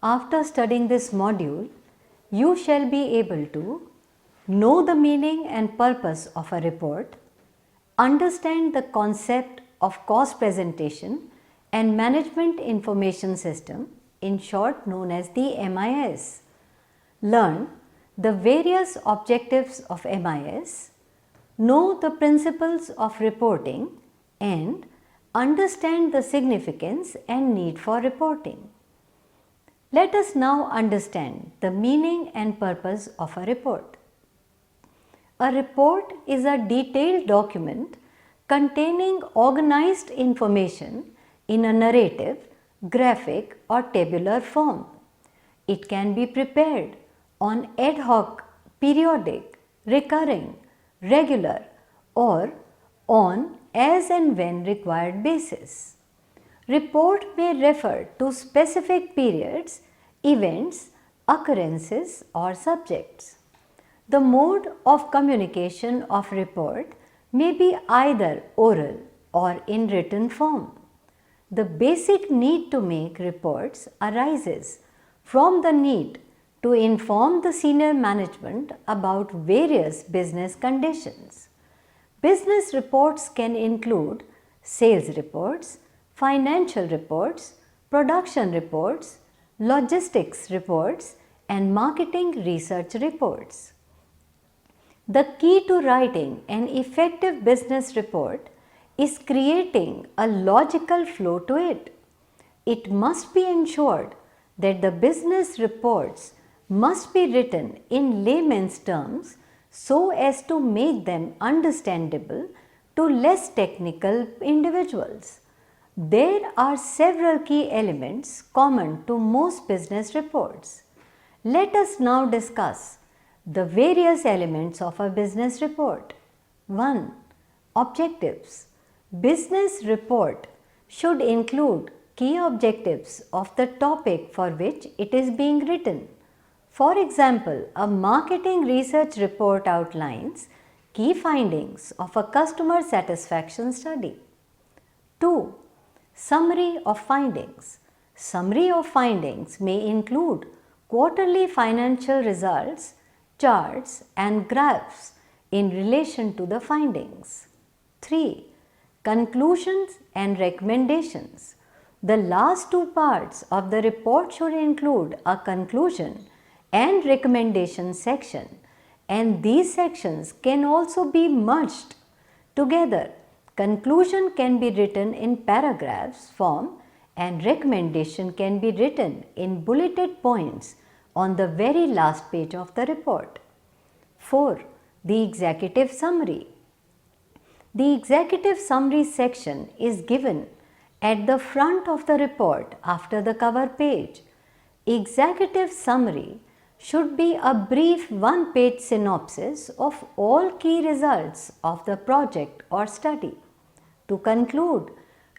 After studying this module, you shall be able to know the meaning and purpose of a report, understand the concept of cost presentation and management information system, in short known as the MIS, learn the various objectives of MIS, know the principles of reporting and understand the significance and need for reporting. Let us now understand the meaning and purpose of a report. A report is a detailed document containing organized information in a narrative, graphic or tabular form. It can be prepared on ad hoc, periodic, recurring, regular or on as and when required basis. Report may refer to specific periods, events, occurrences or subjects. The mode of communication of report may be either oral or in written form. The basic need to make reports arises from the need to inform the senior management about various business conditions. Business reports can include sales reports, financial reports, production reports, logistics reports, and marketing research reports. The key to writing an effective business report is creating a logical flow to it. It must be ensured that the business reports must be written in layman's terms so as to make them understandable to less technical individuals. There are several key elements common to most business reports. Let us now discuss the various elements of a business report. 1. Objectives. Business report should include key objectives of the topic for which it is being written. For example, a marketing research report outlines key findings of a customer satisfaction study. 2. Summary of findings. Summary of findings may include quarterly financial results, charts and graphs in relation to the findings. 3. Conclusions and recommendations. The last two parts of the report should include a conclusion and recommendation section, and these sections can also be merged together. Conclusion can be written in paragraphs form and recommendation can be written in bulleted points on the very last page of the report. 4. The executive summary. The executive summary section is given at the front of the report after the cover page. Executive summary should be a brief one-page synopsis of all key results of the project or study. To conclude,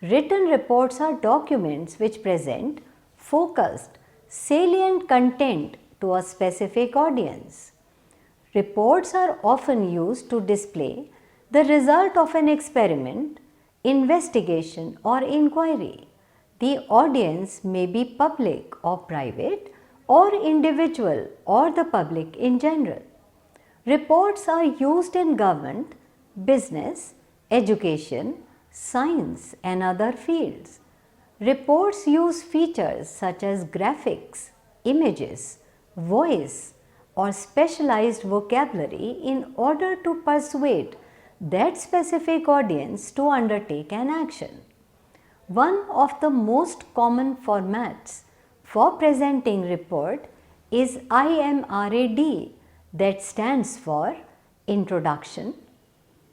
written reports are documents which present focused, salient content to a specific audience. Reports are often used to display the result of an experiment, investigation or inquiry. The audience may be public or private or individual or the public in general. Reports are used in government, business, education, science and other fields. Reports use features such as graphics, images, voice or specialized vocabulary in order to persuade that specific audience to undertake an action. One of the most common formats for presenting report is IMRAD, that stands for Introduction,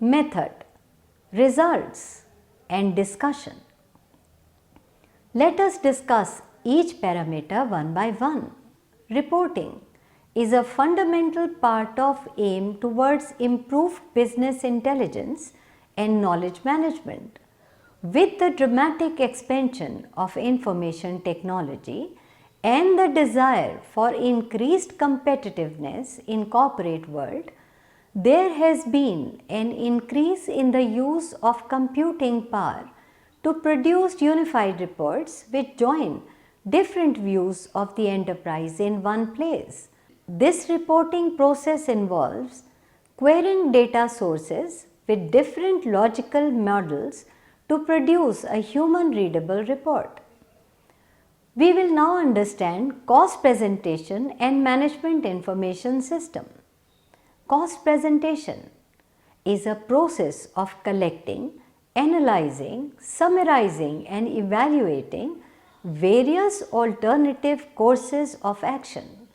Method, Results and Discussion. Let us discuss each parameter one by one. Reporting is a fundamental part of aim towards improved business intelligence and knowledge management. With the dramatic expansion of information technology and the desire for increased competitiveness in corporate world, there has been an increase in the use of computing power to produce unified reports which join different views of the enterprise in one place. This reporting process involves querying data sources with different logical models to produce a human readable report. We will now understand cost presentation and management information system. Cost presentation is a process of collecting, analyzing, summarizing and evaluating various alternative courses of action.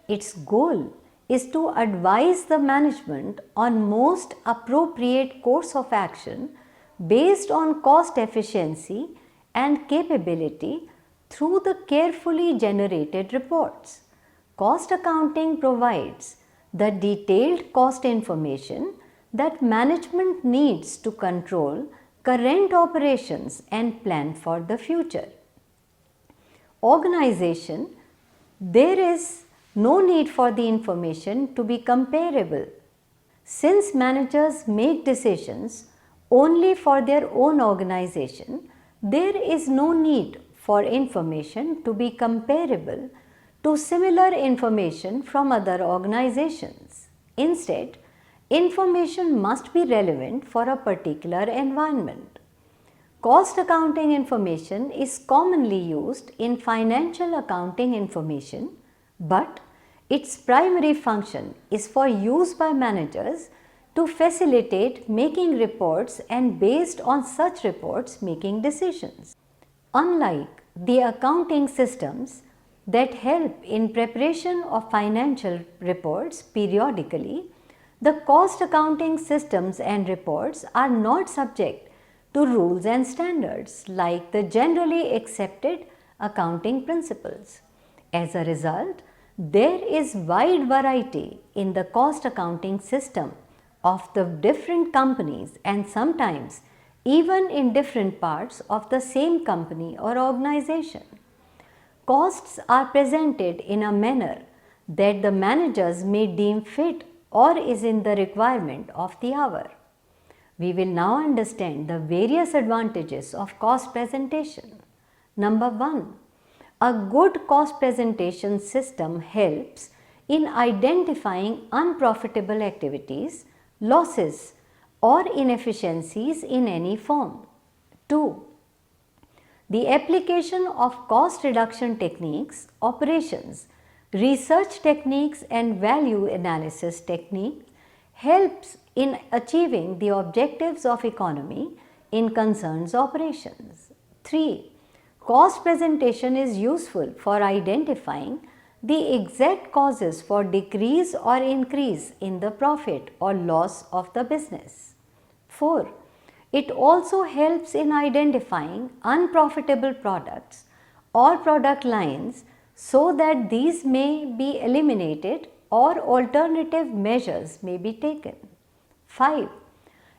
Its goal is to advise the management on most appropriate course of action based on cost efficiency and capability through the carefully generated reports. Cost accounting provides the detailed cost information that management needs to control current operations and plan for the future. Organization, there is no need for the information to be comparable. Since managers make decisions only for their own organization, there is no need for information to be comparable to similar information from other organizations. Instead, information must be relevant for a particular environment. Cost accounting information is commonly used in financial accounting information, but its primary function is for use by managers to facilitate making reports and based on such reports making decisions. Unlike the accounting systems that help in preparation of financial reports periodically, the cost accounting systems and reports are not subject to rules and standards like the generally accepted accounting principles. As a result, there is wide variety in the cost accounting system of the different companies and sometimes even in different parts of the same company or organization. Costs are presented in a manner that the managers may deem fit or is in the requirement of the hour. We will now understand the various advantages of cost presentation. Number 1. A good cost presentation system helps in identifying unprofitable activities, losses or inefficiencies in any form. 2. The application of cost reduction techniques, operations, research techniques and value analysis techniques helps in achieving the objectives of economy in concerns operations. 3. Cost presentation is useful for identifying the exact causes for decrease or increase in the profit or loss of the business. 4. It also helps in identifying unprofitable products or product lines so that these may be eliminated or alternative measures may be taken. 5.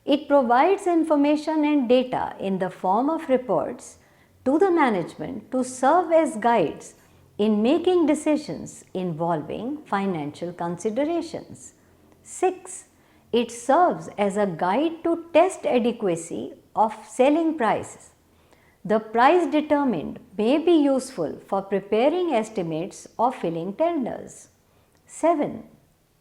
It provides information and data in the form of reports to the management to serve as guides in making decisions involving financial considerations. 6. It serves as a guide to test adequacy of selling prices. The price determined may be useful for preparing estimates of filling tenders. 7.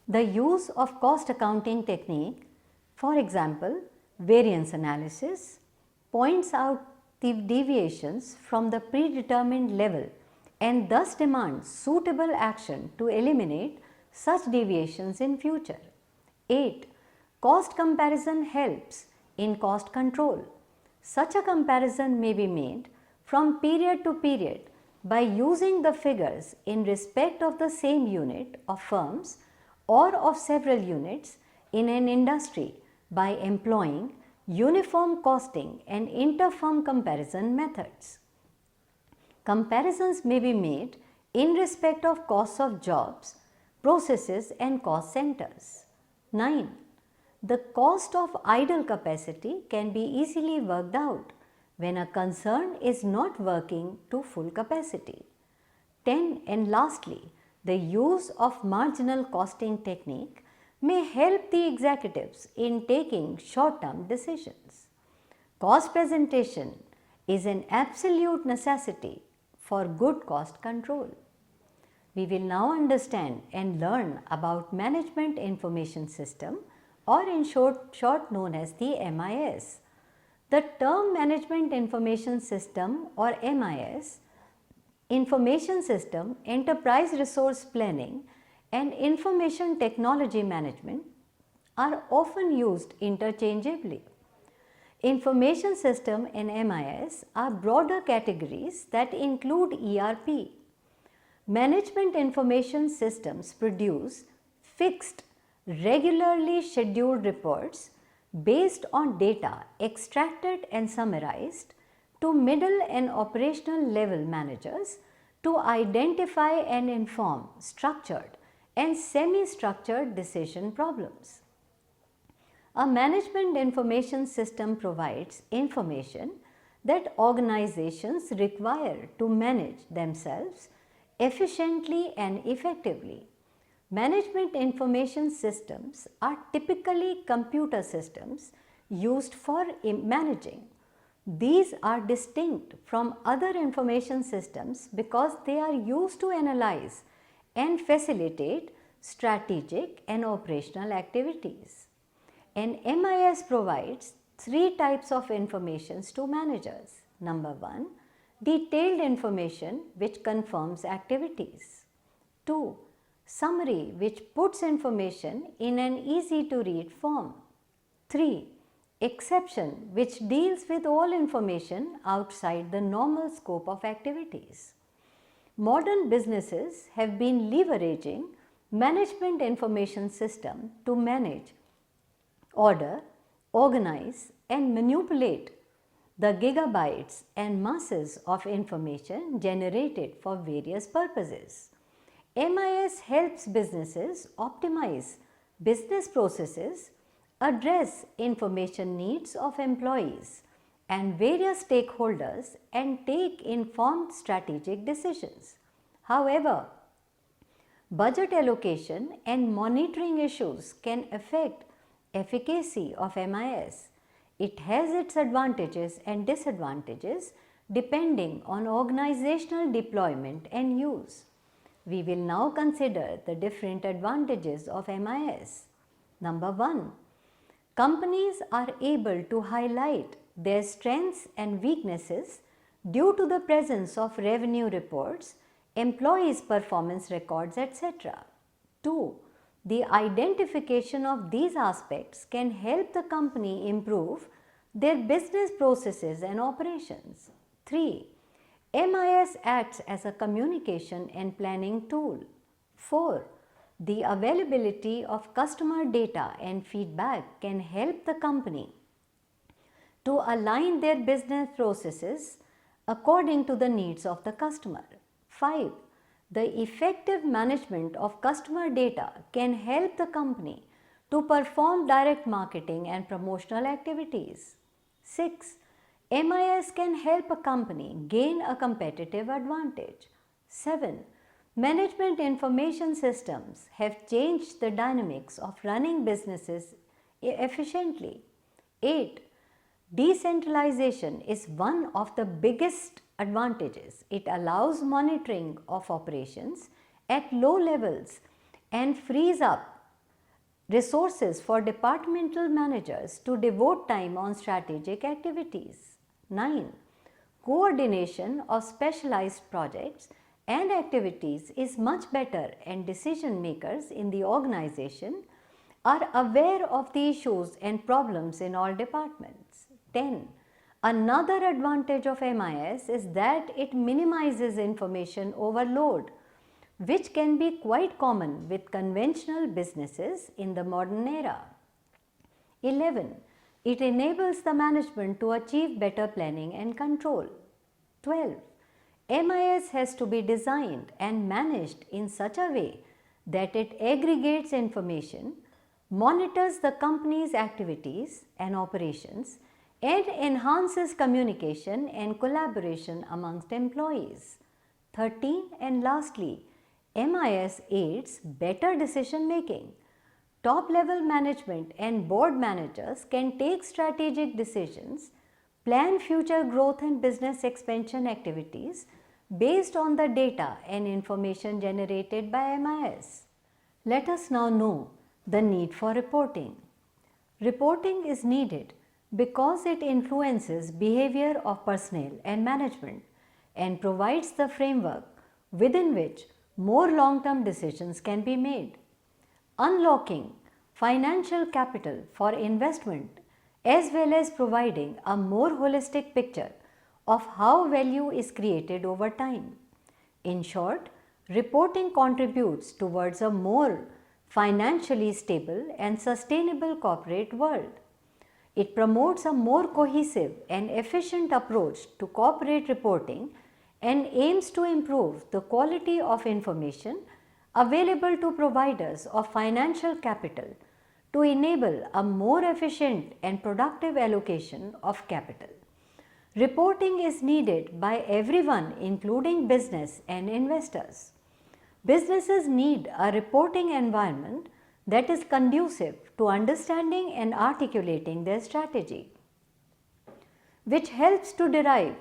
The use of cost accounting technique, for example, variance analysis, points out the deviations from the predetermined level and thus demands suitable action to eliminate such deviations in future. 8. Cost comparison helps in cost control. Such a comparison may be made from period to period by using the figures in respect of the same unit of firms or of several units in an industry by employing uniform costing and inter-firm comparison methods. Comparisons may be made in respect of costs of jobs, processes and cost centers. 9. The cost of idle capacity can be easily worked out when a concern is not working to full capacity. 10. And lastly, the use of marginal costing technique may help the executives in taking short-term decisions. Cost presentation is an absolute necessity for good cost control. We will now understand and learn about Management Information System, or in short known as the MIS. The term Management Information System, or MIS, Information System, Enterprise Resource Planning and Information Technology Management are often used interchangeably. Information System and MIS are broader categories that include ERP. Management Information Systems produce fixed, regularly scheduled reports based on data extracted and summarized to middle and operational level managers to identify and inform structured and semi-structured decision problems. A management information system provides information that organizations require to manage themselves efficiently and effectively. Management information systems are typically computer systems used for managing. These are distinct from other information systems because they are used to analyze and facilitate strategic and operational activities. And MIS provides three types of informations to managers. Number one, detailed information which confirms activities. 2. Summary which puts information in an easy to read form. 3. Exception which deals with all information outside the normal scope of activities. Modern businesses have been leveraging management information system to manage, order, organize and manipulate the gigabytes and masses of information generated for various purposes. MIS helps businesses optimize business processes, address information needs of employees and various stakeholders and take informed strategic decisions. However, budget allocation and monitoring issues can affect efficacy of MIS. It has its advantages and disadvantages depending on organizational deployment and use. We will now consider the different advantages of MIS. Number 1. Companies are able to highlight their strengths and weaknesses due to the presence of revenue reports, employees' performance records, etc. 2. The identification of these aspects can help the company improve their business processes and operations. 3. MIS acts as a communication and planning tool. 4. The availability of customer data and feedback can help the company to align their business processes according to the needs of the customer. 5. The effective management of customer data can help the company to perform direct marketing and promotional activities. 6. MIS can help a company gain a competitive advantage. 7. Management information systems have changed the dynamics of running businesses efficiently. 8. Decentralization is one of the biggest advantages. It allows monitoring of operations at low levels and frees up resources for departmental managers to devote time on strategic activities. 9. Coordination of specialized projects and activities is much better and decision makers in the organization are aware of the issues and problems in all departments. 10. Another advantage of MIS is that it minimizes information overload, which can be quite common with conventional businesses in the modern era. 11. It enables the management to achieve better planning and control. 12. MIS has to be designed and managed in such a way that it aggregates information, monitors the company's activities and operations, and enhances communication and collaboration amongst employees. 13. And lastly, MIS aids better decision making. Top level management and board managers can take strategic decisions, plan future growth and business expansion activities based on the data and information generated by MIS. Let us now know the need for reporting. Reporting is needed because it influences behavior of personnel and management and provides the framework within which more long-term decisions can be made. Unlocking financial capital for investment as well as providing a more holistic picture of how value is created over time. In short, reporting contributes towards a more financially stable and sustainable corporate world. It promotes a more cohesive and efficient approach to corporate reporting and aims to improve the quality of information available to providers of financial capital to enable a more efficient and productive allocation of capital. Reporting is needed by everyone, including business and investors. Businesses need a reporting environment that is conducive to understanding and articulating their strategy, which helps to derive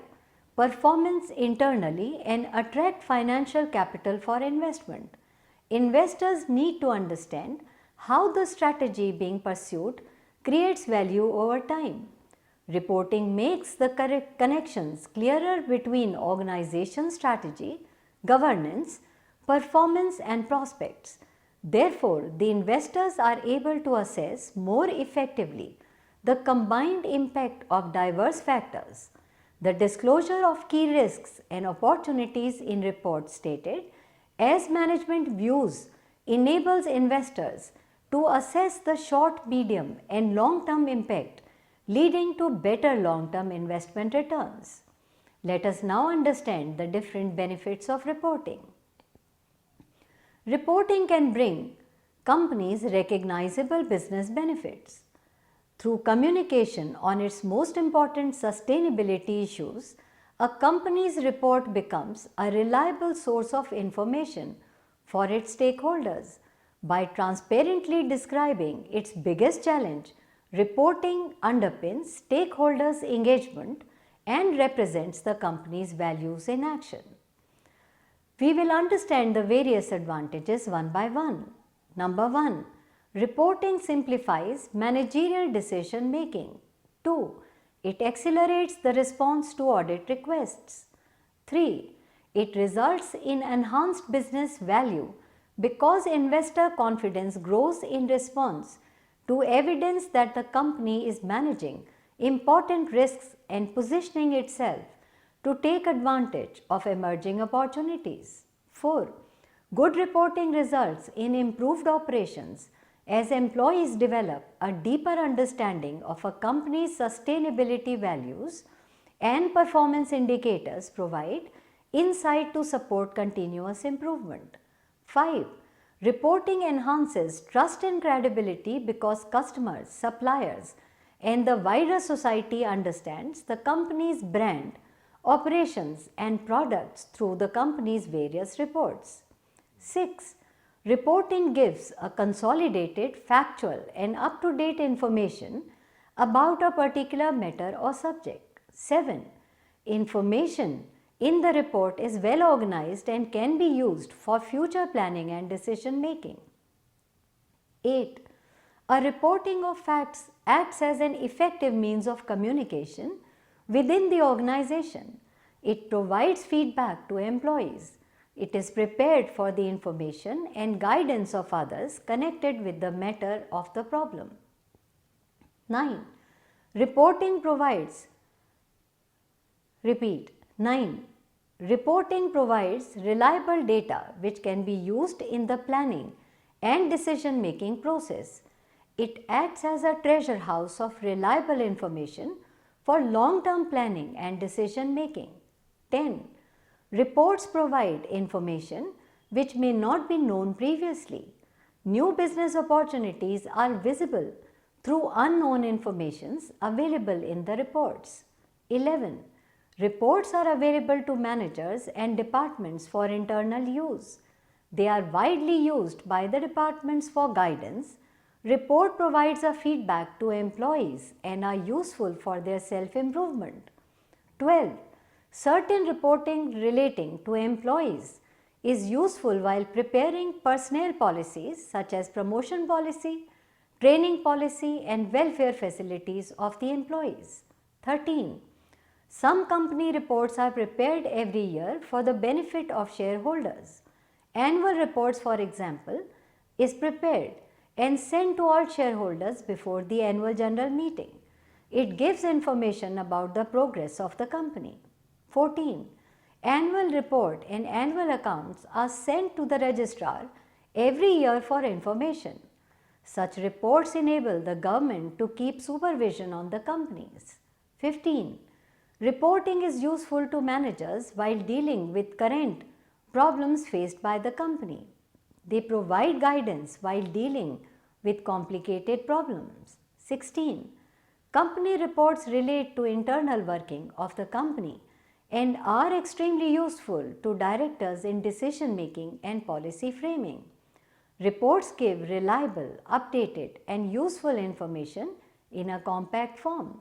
performance internally and attract financial capital for investment. Investors need to understand how the strategy being pursued creates value over time. Reporting makes the connections clearer between organization strategy, governance, performance and prospects. Therefore, the investors are able to assess more effectively the combined impact of diverse factors. The disclosure of key risks and opportunities in reports stated as management views enables investors to assess the short, medium and long-term impact, leading to better long-term investment returns. Let us now understand the different benefits of reporting. Reporting can bring companies recognizable business benefits. Through communication on its most important sustainability issues, a company's report becomes a reliable source of information for its stakeholders. By transparently describing its biggest challenge, reporting underpins stakeholders' engagement and represents the company's values in action. We will understand the various advantages one by one. Number 1. Reporting simplifies managerial decision making. 2. It accelerates the response to audit requests. 3. It results in enhanced business value because investor confidence grows in response to evidence that the company is managing important risks and positioning itself to take advantage of emerging opportunities. 4. Good reporting results in improved operations as employees develop a deeper understanding of a company's sustainability values and performance indicators provide insight to support continuous improvement. 5. Reporting enhances trust and credibility because customers, suppliers, and the wider society understands the company's brand, operations and products through the company's various reports. 6. Reporting gives a consolidated, factual and up-to-date information about a particular matter or subject. 7. Information in the report is well organized and can be used for future planning and decision making. 8. A reporting of facts acts as an effective means of communication within the organization. It provides feedback to employees. It is prepared for the information and guidance of others connected with the matter of the problem. 9. Reporting provides reliable data which can be used in the planning and decision making process. It acts as a treasure house of reliable information for long-term planning and decision making. 10. Reports provide information which may not be known previously. New business opportunities are visible through unknown informations available in the reports. 11. Reports are available to managers and departments for internal use. They are widely used by the departments for guidance. Report provides a feedback to employees and are useful for their self-improvement. 12. Certain reporting relating to employees is useful while preparing personnel policies such as promotion policy, training policy, and welfare facilities of the employees. 13. Some company reports are prepared every year for the benefit of shareholders. Annual reports, for example, is prepared and sent to all shareholders before the annual general meeting. It gives information about the progress of the company. 14. Annual report and annual accounts are sent to the registrar every year for information. Such reports enable the government to keep supervision on the companies. 15. Reporting is useful to managers while dealing with current problems faced by the company. They provide guidance while dealing with complicated problems. 16. Company reports relate to internal working of the company and are extremely useful to directors in decision making and policy framing. Reports give reliable, updated, and useful information in a compact form.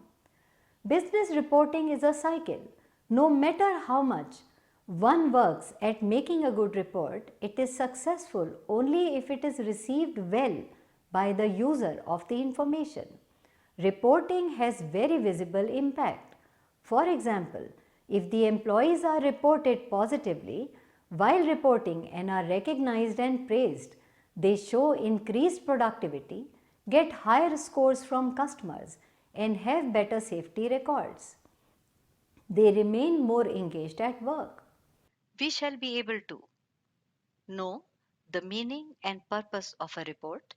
Business reporting is a cycle. No matter how much one works at making a good report, it is successful only if it is received well by the user of the information. Reporting has very visible impact. For example, if the employees are reported positively while reporting and are recognized and praised, they show increased productivity, get higher scores from customers, and have better safety records. They remain more engaged at work. We shall be able to know the meaning and purpose of a report,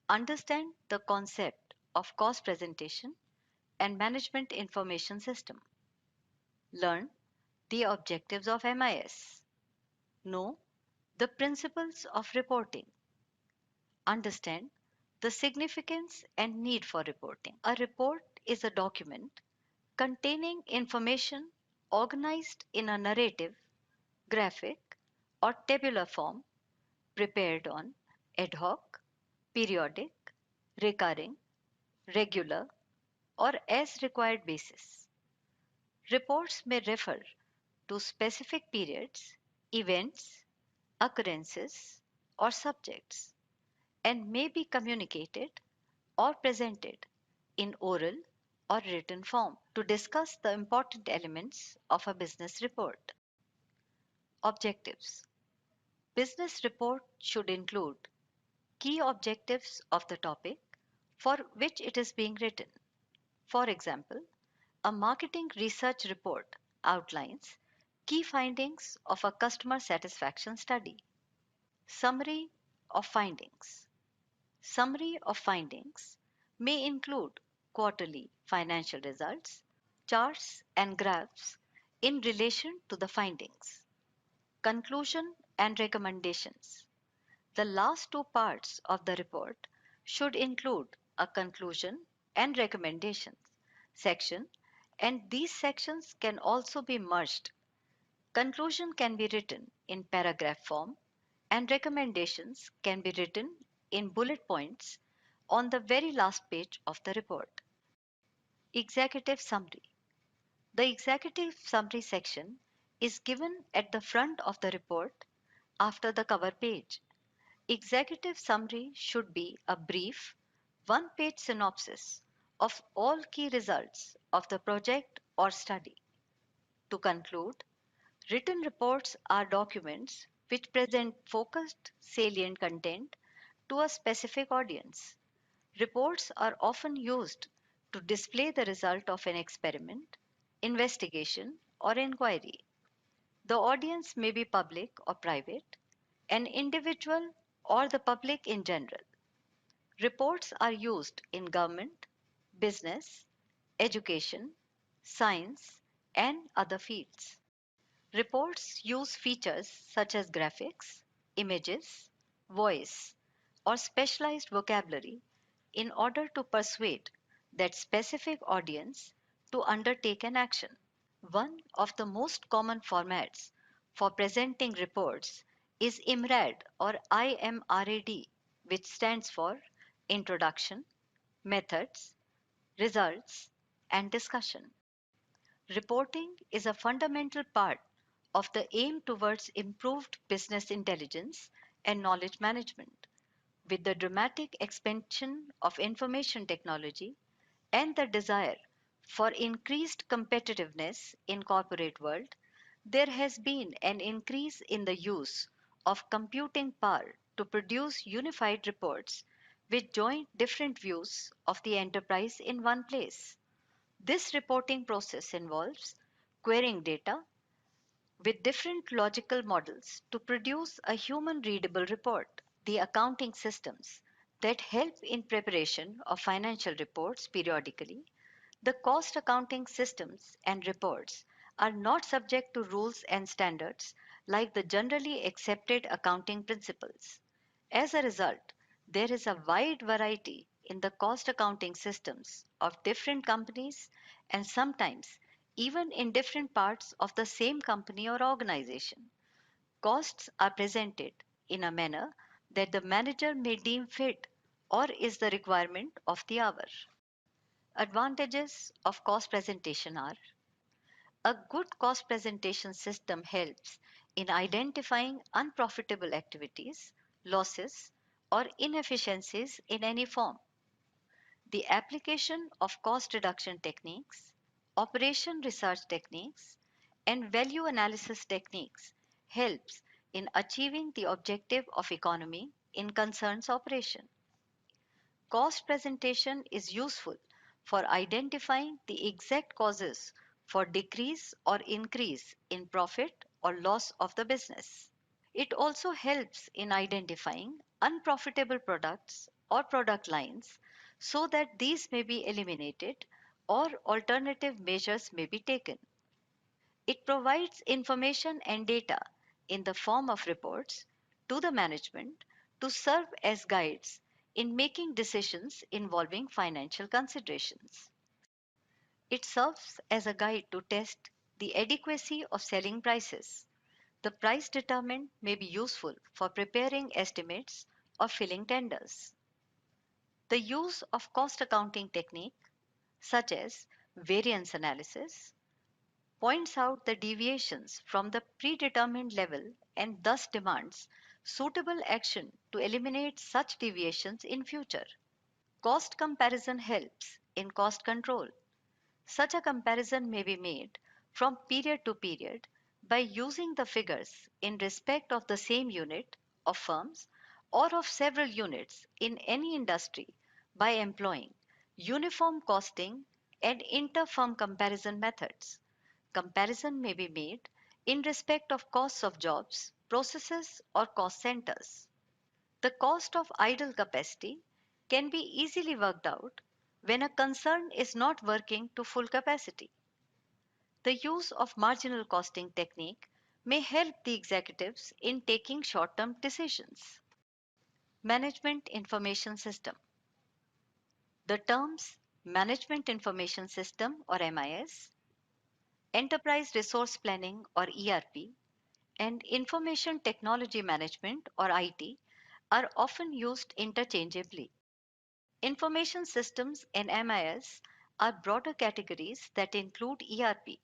understand the concept of cost presentation and management information system, learn the objectives of MIS, know the principles of reporting, understand the significance and need for reporting. A report is a document containing information organized in a narrative, graphic, or tabular form prepared on ad hoc, periodic, recurring, regular, or as required basis. Reports may refer to specific periods, events, occurrences, or subjects and may be communicated or presented in oral or written form. To discuss the important elements of a business report. Objectives. Business report should include key objectives of the topic for which it is being written. For example, a marketing research report outlines key findings of a customer satisfaction study. Summary of findings. Summary of findings may include quarterly financial results, charts, and graphs in relation to the findings. Conclusion and recommendations. The last two parts of the report should include a conclusion and recommendations section, and these sections can also be merged. Conclusion can be written in paragraph form, and recommendations can be written in bullet points on the very last page of the report. Executive Summary. The Executive Summary section is given at the front of the report after the cover page. Executive summary should be a brief, one-page synopsis of all key results of the project or study. To conclude, written reports are documents which present focused, salient content to a specific audience. Reports are often used to display the result of an experiment, investigation, or inquiry. The audience may be public or private, an individual, or the public in general. Reports are used in government, business, education, science, and other fields. Reports use features such as graphics, images, voice, or specialized vocabulary in order to persuade that specific audience to undertake an action. One of the most common formats for presenting reports is IMRAD or IMRAD, which stands for Introduction, Methods, Results, and Discussion. Reporting is a fundamental part of the aim towards improved business intelligence and knowledge management. With the dramatic expansion of information technology and the desire for increased competitiveness in corporate world, there has been an increase in the use of computing power to produce unified reports which join different views of the enterprise in one place. This reporting process involves querying data with different logical models to produce a human readable report. The accounting systems that help in preparation of financial reports periodically, the cost accounting systems and reports are not subject to rules and standards like the generally accepted accounting principles. As a result, there is a wide variety in the cost accounting systems of different companies and sometimes even in different parts of the same company or organization. Costs are presented in a manner that the manager may deem fit or is the requirement of the hour. Advantages of cost presentation are: a good cost presentation system helps in identifying unprofitable activities, losses, or inefficiencies in any form. The application of cost reduction techniques, operation research techniques, and value analysis techniques helps in achieving the objective of economy in concerns operation. Cost presentation is useful for identifying the exact causes for decrease or increase in profit or loss of the business. It also helps in identifying unprofitable products or product lines so that these may be eliminated or alternative measures may be taken. It provides information and data in the form of reports to the management to serve as guides in making decisions involving financial considerations. It serves as a guide to test the adequacy of selling prices. The price determined may be useful for preparing estimates or filling tenders. The use of cost accounting technique such as variance analysis points out the deviations from the predetermined level and thus demands suitable action to eliminate such deviations in future. Cost comparison helps in cost control. Such a comparison may be made from period to period by using the figures in respect of the same unit of firms or of several units in any industry by employing uniform costing and inter-firm comparison methods. Comparison may be made in respect of costs of jobs, processes, or cost centers. The cost of idle capacity can be easily worked out when a concern is not working to full capacity. The use of marginal costing technique may help the executives in taking short-term decisions. Management Information System. The terms Management Information System or MIS, Enterprise Resource Planning or ERP, and Information Technology Management or IT are often used interchangeably. Information systems and MIS are broader categories that include ERP.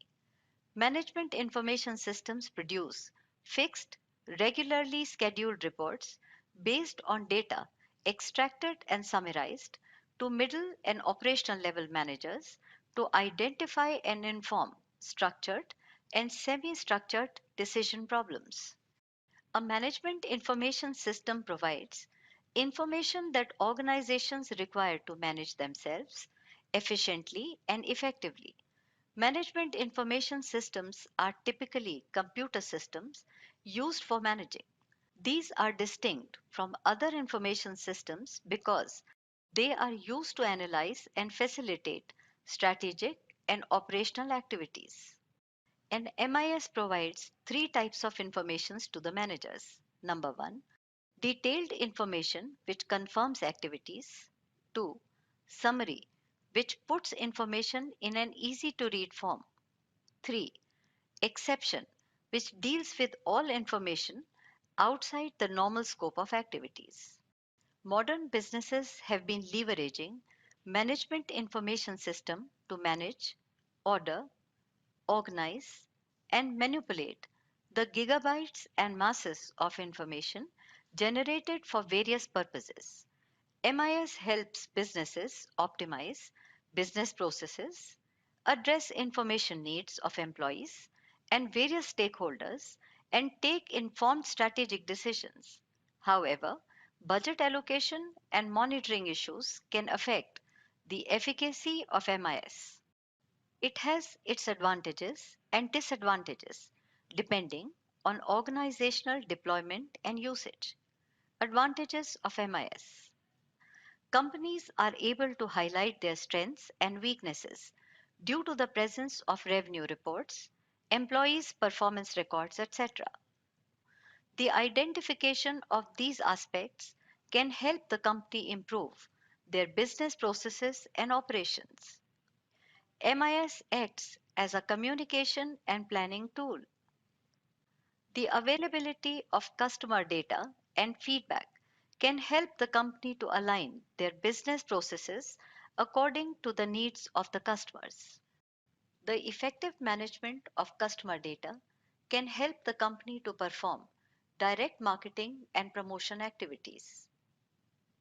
Management information systems produce fixed, regularly scheduled reports based on data extracted and summarized to middle and operational level managers to identify and inform structured and semi-structured decision problems. A management information system provides information that organizations require to manage themselves efficiently and effectively. Management information systems are typically computer systems used for managing. These are distinct from other information systems because they are used to analyze and facilitate strategic and operational activities. An MIS provides three types of informations to the managers. Number one, detailed information which confirms activities. Two, summary which puts information in an easy to read form. Three, exception which deals with all information outside the normal scope of activities. Modern businesses have been leveraging management information system to manage, order, organize, and manipulate the gigabytes and masses of information generated for various purposes. MIS helps businesses optimize business processes, address information needs of employees and various stakeholders, and take informed strategic decisions. However, budget allocation and monitoring issues can affect the efficacy of MIS. It has its advantages and disadvantages depending on organizational deployment and usage. Advantages of MIS. Companies are able to highlight their strengths and weaknesses due to the presence of revenue reports, employees' performance records, etc. The identification of these aspects can help the company improve their business processes and operations. MIS acts as a communication and planning tool. The availability of customer data and feedback can help the company to align their business processes according to the needs of the customers. The effective management of customer data can help the company to perform direct marketing and promotion activities.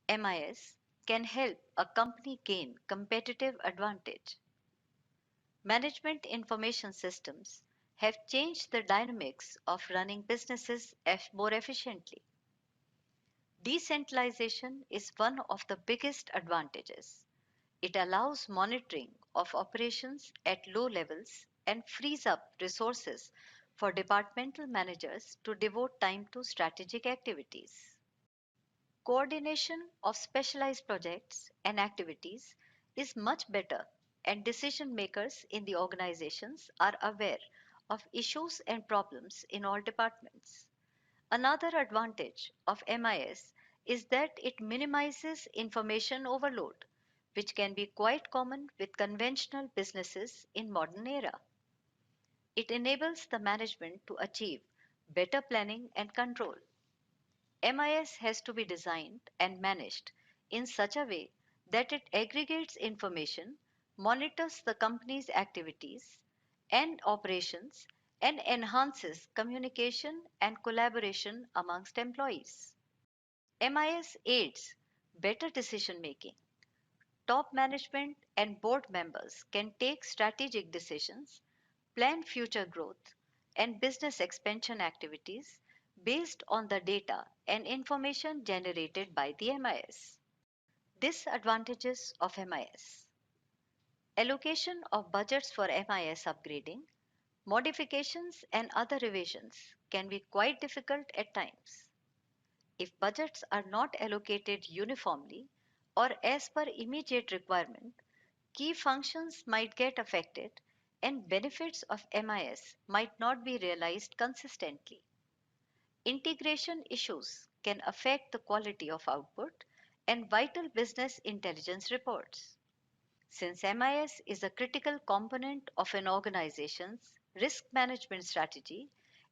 MIS can help a company gain competitive advantage. Management information systems have changed the dynamics of running businesses more efficiently. Decentralization is one of the biggest advantages. It allows monitoring of operations at low levels and frees up resources for departmental managers to devote time to strategic activities. Coordination of specialized projects and activities is much better, and decision makers in the organizations are aware of issues and problems in all departments. Another advantage of MIS is that it minimizes information overload, which can be quite common with conventional businesses in modern era. It enables the management to achieve better planning and control. MIS has to be designed and managed in such a way that it aggregates information, monitors the company's activities and operations, and enhances communication and collaboration amongst employees. MIS aids better decision making. Top management and board members can take strategic decisions, plan future growth, and business expansion activities based on the data and information generated by the MIS. Disadvantages of MIS. Allocation of budgets for MIS upgrading, modifications, and other revisions can be quite difficult at times. If budgets are not allocated uniformly or as per immediate requirement, key functions might get affected and benefits of MIS might not be realized consistently. Integration issues can affect the quality of output and vital business intelligence reports. Since MIS is a critical component of an organization's risk management strategy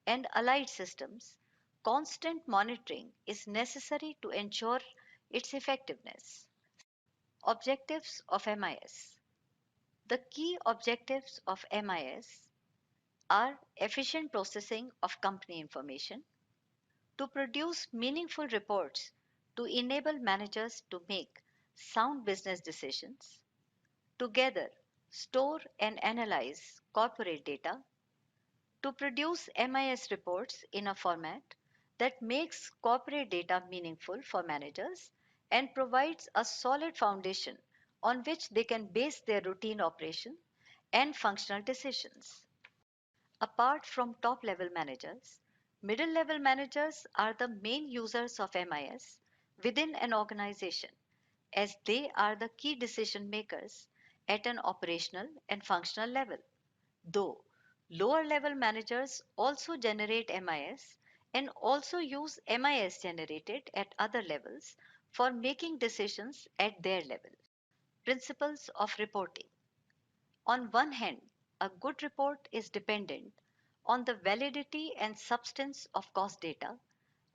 and allied systems, constant monitoring is necessary to ensure its effectiveness. Objectives of MIS. The key objectives of MIS are efficient processing of company information, to produce meaningful reports to enable managers to make sound business decisions, to gather, store, and analyze corporate data, to produce MIS reports in a format that makes corporate data meaningful for managers and provides a solid foundation on which they can base their routine operation and functional decisions. Apart from top level managers, middle level managers are the main users of MIS within an organization, as they are the key decision makers at an operational and functional level. Though lower level managers also generate MIS and also use MIS generated at other levels for making decisions at their level. Principles of reporting. On one hand, a good report is dependent on the validity and substance of cost data.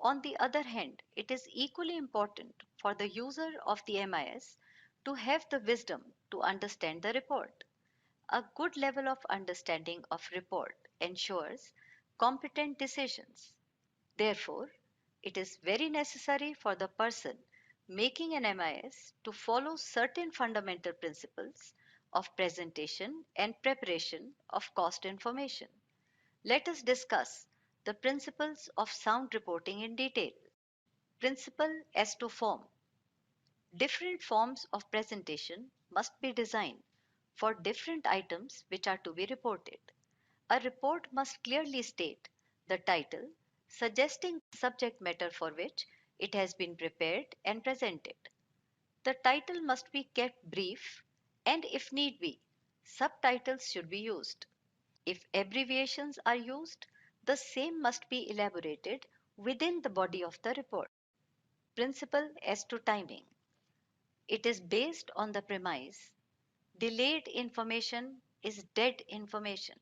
On the other hand, it is equally important for the user of the MIS to have the wisdom to understand the report. A good level of understanding of report ensures competent decisions. Therefore, it is very necessary for the person making an MIS to follow certain fundamental principles of presentation and preparation of cost information. Let us discuss the principles of sound reporting in detail. Principle as to form. Different forms of presentation must be designed for different items which are to be reported. A report must clearly state the title, suggesting the subject matter for which it has been prepared and presented. The title must be kept brief, and if need be, subtitles should be used. If abbreviations are used, the same must be elaborated within the body of the report. Principle as to timing. It is based on the premise delayed information is dead information.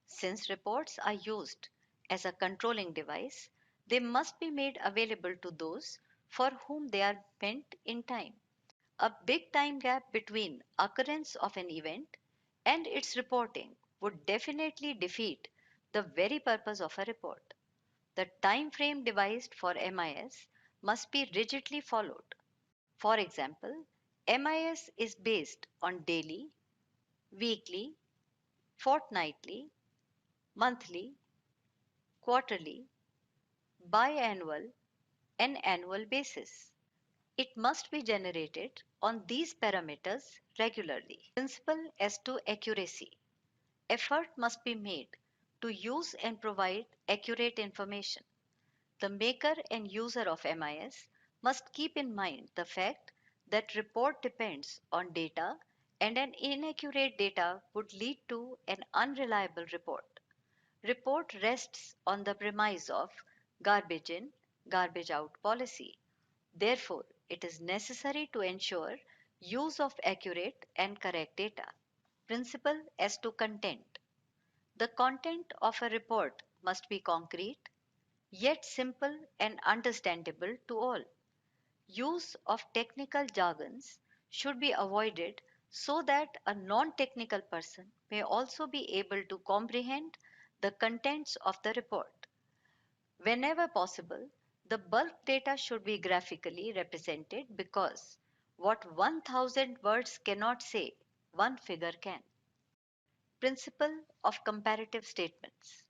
Since reports are used as a controlling device, they must be made available to those for whom they are meant in time. A big time gap between occurrence of an event and its reporting would definitely defeat the very purpose of a report. The time frame devised for MIS must be rigidly followed. For example, MIS is based on daily, weekly, fortnightly, monthly, quarterly, biannual, and annual basis. It must be generated on these parameters regularly. Principle as to accuracy. Effort must be made to use and provide accurate information. The maker and user of MIS must keep in mind the fact that report depends on data and an inaccurate data would lead to an unreliable report. Report rests on the premise of garbage in, garbage out policy. Therefore, it is necessary to ensure use of accurate and correct data. Principle as to content. The content of a report must be concrete, yet simple and understandable to all. Use of technical jargons should be avoided so that a non-technical person may also be able to comprehend the contents of the report. Whenever possible, the bulk data should be graphically represented because what 1000 words cannot say, one figure can. Principle of comparative statements.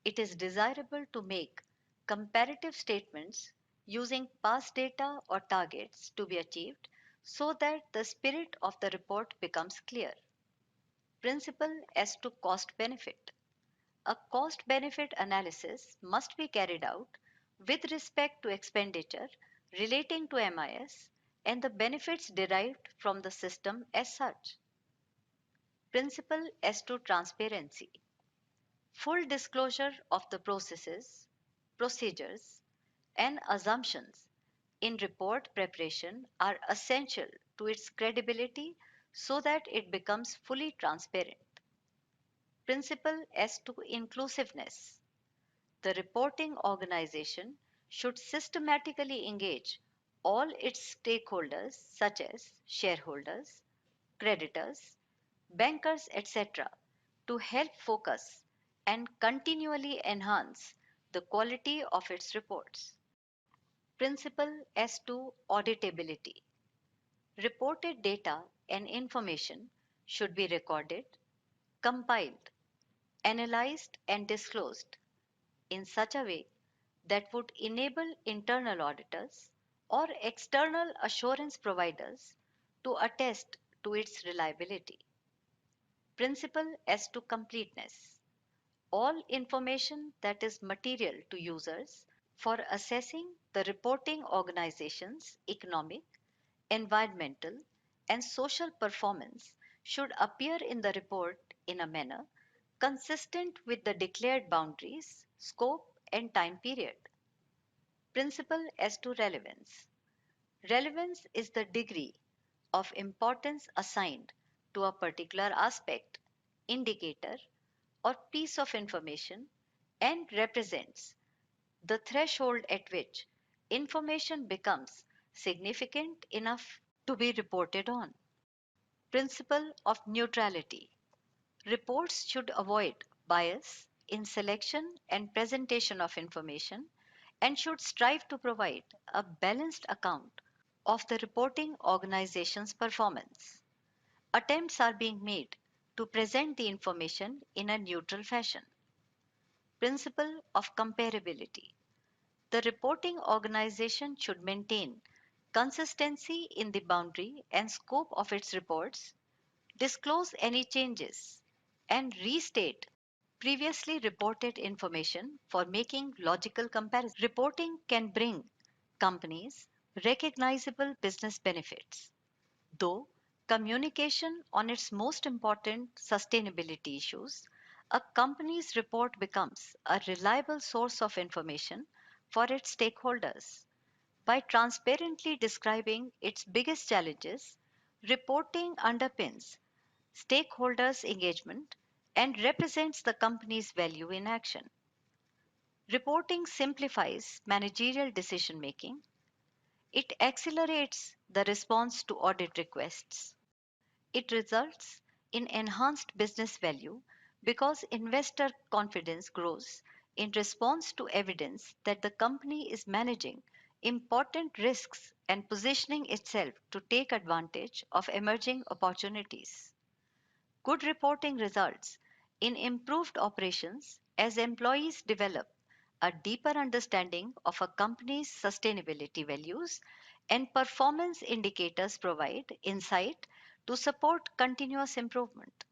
It is desirable to make comparative statements using past data or targets to be achieved so that the spirit of the report becomes clear. Principle as to cost benefit. A cost benefit analysis must be carried out with respect to expenditure relating to MIS and the benefits derived from the system as such. Principle as to transparency. Full disclosure of the processes, procedures, and assumptions in report preparation are essential to its credibility so that it becomes fully transparent. Principle as to inclusiveness. The reporting organization should systematically engage all its stakeholders such as shareholders, creditors, bankers, etc. to help focus and continually enhance the quality of its reports. Principle as to auditability. Reported data and information should be recorded, compiled, analyzed, and disclosed in such a way that would enable internal auditors or external assurance providers to attest to its reliability. Principle as to completeness. All information that is material to users for assessing the reporting organization's economic, environmental, and social performance should appear in the report in a manner consistent with the declared boundaries, scope, and time period. Principle as to relevance. Relevance is the degree of importance assigned to a particular aspect, indicator, or piece of information and represents the threshold at which information becomes significant enough to be reported on. Principle of neutrality. Reports should avoid bias in selection and presentation of information and should strive to provide a balanced account of the reporting organization's performance. Attempts are being made to present the information in a neutral fashion. Principle of comparability. The reporting organization should maintain consistency in the boundary and scope of its reports, disclose any changes, and restate previously reported information for making logical comparisons. Reporting can bring companies recognizable business benefits, though communication on its most important sustainability issues, a company's report becomes a reliable source of information for its stakeholders. By transparently describing its biggest challenges, reporting underpins stakeholders' engagement and represents the company's value in action. Reporting simplifies managerial decision making. It accelerates the response to audit requests. It results in enhanced business value because investor confidence grows in response to evidence that the company is managing important risks and positioning itself to take advantage of emerging opportunities. Good reporting results in improved operations as employees develop a deeper understanding of a company's sustainability values, and performance indicators provide insight to support continuous improvement.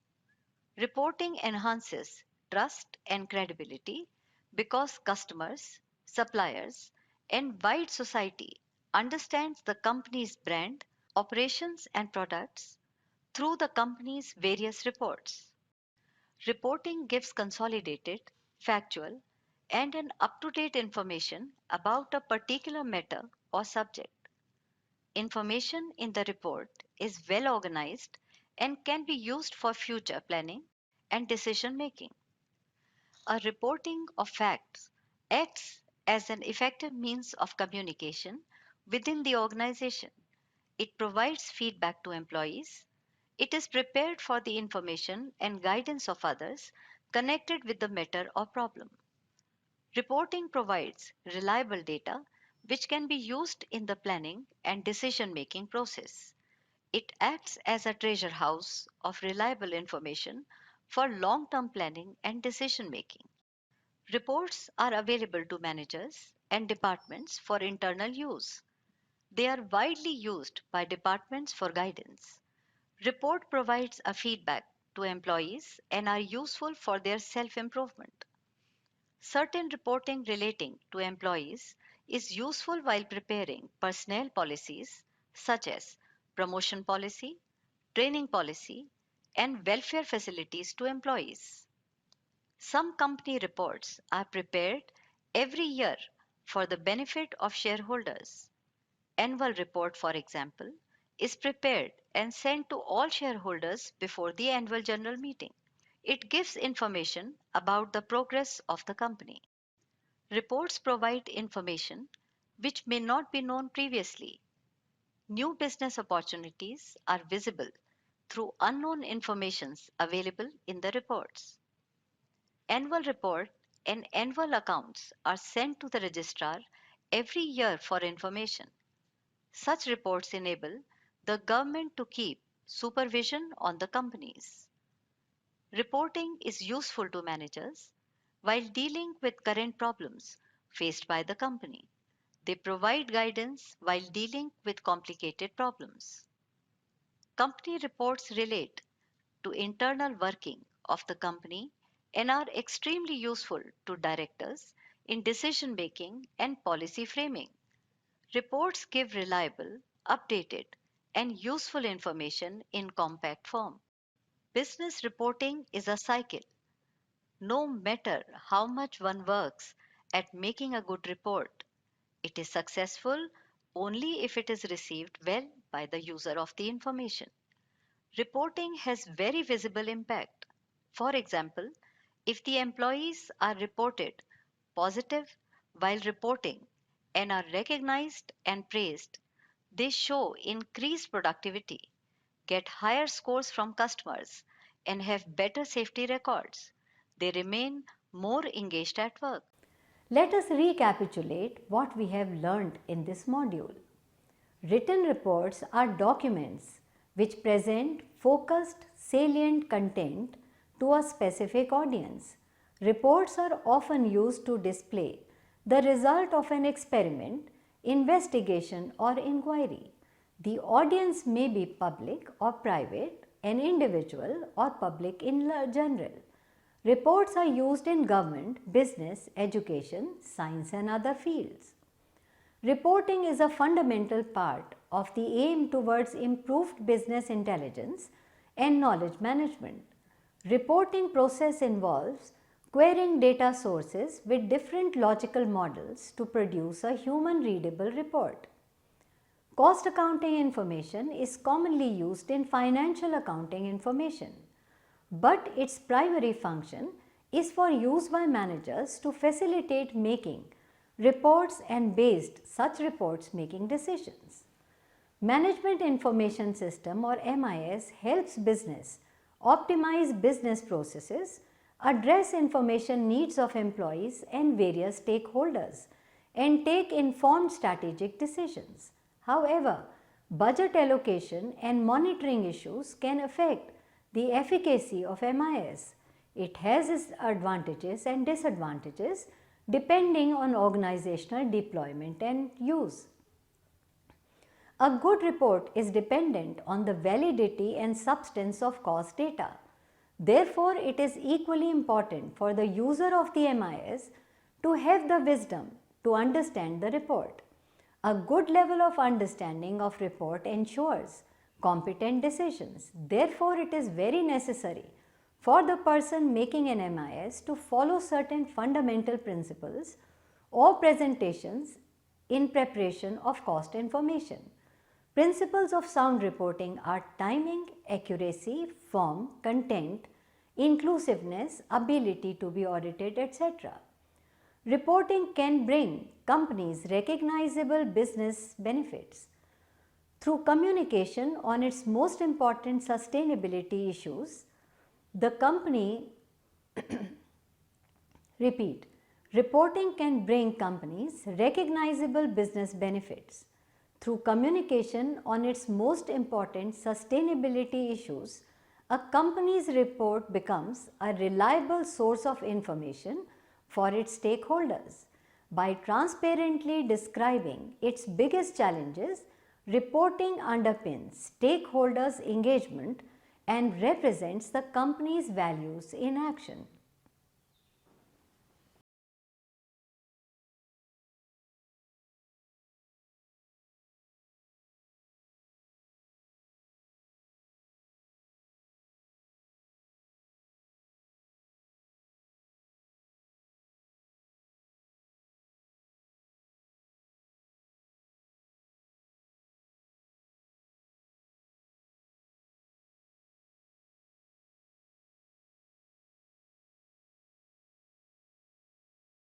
Reporting enhances trust and credibility because customers, suppliers, and wide society understands the company's brand, operations, and products through the company's various reports. Reporting gives consolidated, factual, and an up-to-date information about a particular matter or subject. Information in the report is well organized and can be used for future planning and decision making. A reporting of facts acts as an effective means of communication within the organization. It provides feedback to employees. It is prepared for the information and guidance of others connected with the matter or problem. Reporting provides reliable data which can be used in the planning and decision making process. It acts as a treasure house of reliable information for long term planning and decision making. Reports are available to managers and departments for internal use. They are widely used by departments for guidance. Report provides a feedback to employees and are useful for their self-improvement. Certain reporting relating to employees is useful while preparing personnel policies such as promotion policy, training policy, and welfare facilities to employees. Some company reports are prepared every year for the benefit of shareholders. Annual report, for example, is prepared and sent to all shareholders before the annual general meeting. It gives information about the progress of the company. Reports provide information which may not be known previously. New business opportunities are visible through unknown informations available in the reports. Annual report and annual accounts are sent to the registrar every year for information. Such reports enable the government to keep supervision on the companies. Reporting is useful to managers while dealing with current problems faced by the company. They provide guidance while dealing with complicated problems. Company reports relate to internal working of the company and are extremely useful to directors in decision making and policy framing. Reports give reliable, updated, and useful information in compact form. Business reporting is a cycle. No matter how much one works at making a good report, it is successful only if it is received well by the user of the information. Reporting has very visible impact. For example, if the employees are reported positive while reporting and are recognized and praised, they show increased productivity, get higher scores from customers, and have better safety records. They remain more engaged at work. Let us recapitulate what we have learned in this module. Written reports are documents which present focused, salient content to a specific audience. Reports are often used to display the result of an experiment, investigation, or inquiry. The audience may be public or private, an individual, or public in general. Reports are used in government, business, education, science, and other fields. Reporting is a fundamental part of the aim towards improved business intelligence and knowledge management. Reporting process involves querying data sources with different logical models to produce a human readable report. Cost accounting information is commonly used in financial accounting information, but its primary function is for use by managers to facilitate making reports and based such reports making decisions. Management Information System or MIS helps business optimize business processes, address information needs of employees and various stakeholders, and take informed strategic decisions. However, budget allocation and monitoring issues can affect the efficacy of MIS. It has its advantages and disadvantages depending on organizational deployment and use. A good report is dependent on the validity and substance of cost data. Therefore, it is equally important for the user of the MIS to have the wisdom to understand the report. A good level of understanding of report ensures competent decisions. Therefore, it is very necessary for the person making an MIS to follow certain fundamental principles or presentations in preparation of cost information. Principles of sound reporting are timing, accuracy, form, content, inclusiveness, ability to be audited, etc. Reporting can bring companies recognizable business benefits. Through communication on its most important sustainability issues, the company repeat, reporting can bring companies recognizable business benefits. Through communication on its most important sustainability issues, a company's report becomes a reliable source of information for its stakeholders. By transparently describing its biggest challenges, reporting underpins stakeholders' engagement and represents the company's values in action.